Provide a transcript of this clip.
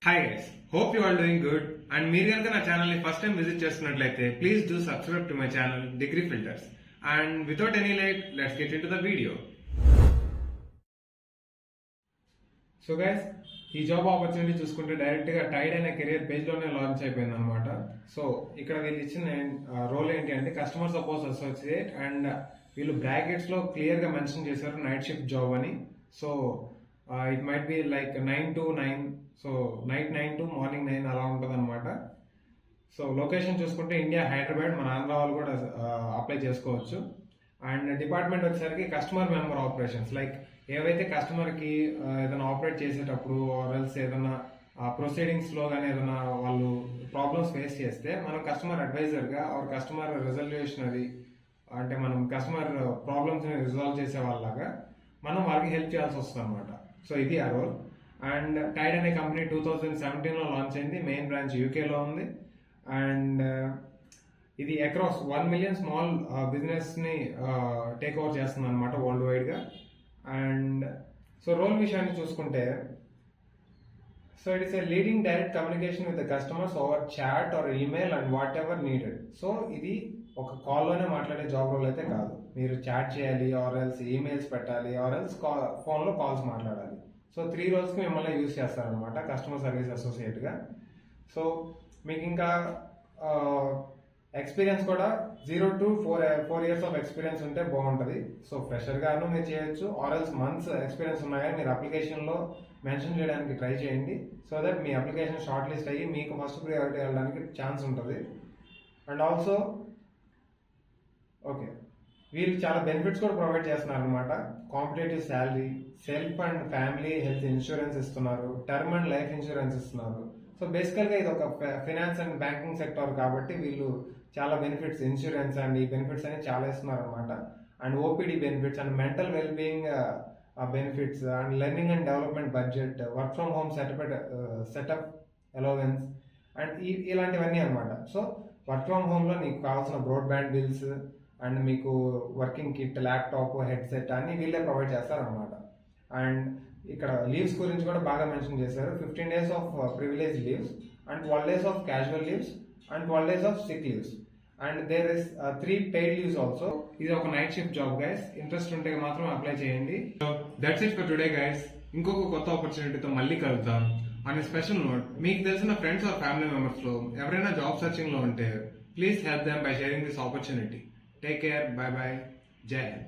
Hi guys, hope you are doing good. And మీరు కనుక నా ఛానల్ ని ఫస్ట్ టైం విజిట్ చేస్తున్నట్లయితే please do subscribe to my channel degree filters. And without any late, let's get into the video. So guys, ఈ job opportunity చూసుకుంటే direct గా Tide అనే career page లోనే లాంచ్ అయిపోయింది అనమాట. సో ఇక్కడ వీళ్ళు ఇచ్చిన రోల్ ఏంటి అంటే కస్టమర్ సపోర్ట్ అసోసియేట్. అండ్ వీళ్ళు బ్రాకెట్స్ లో క్లియర్ గా మెన్షన్ చేశారు నైట్ షిఫ్ట్ జాబ్ అని. So it might be like 9 to 9, so night 9 to morning 9 అలా ఉంటుంది అనమాట. సో లొకేషన్ చూసుకుంటే ఇండియా హైదరాబాద్, మన ఆంధ్ర వాళ్ళు కూడా అప్లై చేసుకోవచ్చు. అండ్ డిపార్ట్మెంట్ వచ్చేసరికి కస్టమర్ మెంబర్ ఆపరేషన్స్, లైక్ ఏవైతే కస్టమర్ కి ఏదైనా ఆపరేట్ చేసేటప్పుడు ఆర్ఎల్స్ ఏదైనా ప్రొసీడింగ్స్ లో కానీ ఏదైనా వాళ్ళు ప్రాబ్లమ్స్ ఫేస్ చేస్తే మనం కస్టమర్ అడ్వైజర్ గా ఆర్ కస్టమర్ రిజల్యూషనరీ, అంటే మనం కస్టమర్ ప్రాబ్లమ్స్ ని రిజాల్వ్ చేసే వాళ్ళలాగా మనం వాళ్ళకి హెల్ప్ చేయాల్సి వస్తుంది అనమాట. సో ఇది ఆ రోల్. అండ్ టైడ్ అనే కంపెనీ 2017 లో లాంచ్ అయింది. మెయిన్ బ్రాంచ్ యూకేలో ఉంది. అండ్ ఇది అక్రాస్ 1 million స్మాల్ బిజినెస్ ని టేక్ ఓవర్ చేస్తుంది అనమాట వరల్డ్ వైడ్ గా. అండ్ సో రోల్ విషయాన్ని చూసుకుంటే, so it is a leading direct communication with the customers over chat or email and whatever needed. So ఇది ఒక కాల్లోనే మాట్లాడే జాబ్ రోల్ అయితే కాదు. మీరు చాట్ చేయాలి, ఆర్ ఎల్స్ ఈమెయిల్స్ పెట్టాలి, ఆర్ ఎల్స్ ఫోన్లో కాల్స్ మాట్లాడాలి. సో 3 roles మిమ్మల్ని యూజ్ చేస్తారనమాట కస్టమర్ సర్వీస్ అసోసియేట్గా. సో మీకు ఇంకా ఎక్స్పీరియన్స్ కూడా 0 to 4 years ఆఫ్ ఎక్స్పీరియన్స్ ఉంటే బాగుంటుంది. సో ఫ్రెషర్ గాను మీరు చేయొచ్చు, ఆర్ ఎల్స్ మంత్స్ ఎక్స్పీరియన్స్ ఉన్నాయని మీరు అప్లికేషన్లో మెన్షన్ చేయడానికి ట్రై చేయండి. So that me application short list అయ్యి మీకు ఫస్ట్ ప్రియారిటీ వెళ్ళడానికి ఛాన్స్ ఉంటుంది. అండ్ ఆల్సో ఓకే, వీళ్ళు చాలా బెనిఫిట్స్ కూడా ప్రొవైడ్ చేస్తున్నారు అనమాట. Competitive salary, self and family health insurance ఇస్తున్నారు, టర్మ్ అండ్ లైఫ్ ఇన్సూరెన్స్ ఇస్తున్నారు. సో బేసికల్ గా ఇది ఒక ఫైనాన్స్ అండ్ బ్యాంకింగ్ సెక్టర్ కాబట్టి వీళ్ళు చాలా బెనిఫిట్స్, ఇన్సూరెన్స్ అండ్ ఈ బెనిఫిట్స్ అని చాలా ఇస్తున్నారు అనమాట. And OPD benefits and mental well being benefits and learning and development budget, work from home setup allowance and ఇలాంటివన్నీ అనమాట. సో వర్క్ ఫ్రమ్ హోమ్ లో నీకు కావాల్సిన బ్రాడ్బ్యాండ్ బిల్స్ అండ్ మీకు వర్కింగ్ కిట్, ల్యాప్టాప్, హెడ్సెట్ అన్ని వీళ్ళే ప్రొవైడ్ చేస్తారనమాట. And ఇక్కడ లీవ్స్ గురించి కూడా బాగా మెన్షన్ చేశారు. 15 days of privilege leaves and 12 days of casual leaves and 12 days of sick leaves. And there is 3 paid leaves also. ఇది ఒక night shift job guys. Interest ఉంటే మాత్రం అప్లై చేయండి. So that's it for today guys. ఇంకొక కొత్త ఆపర్చునిటీతో మళ్ళీ కలుద్దాం. And special note, మీకు తెలిసిన ఫ్రెండ్స్ ఆర్ ఫ్యామిలీ మెంబర్స్ లో ఎవరైనా జాబ్ సర్చింగ్ లో ఉంటే please help them by sharing this opportunity. Take care. Bye bye. Jai Hind.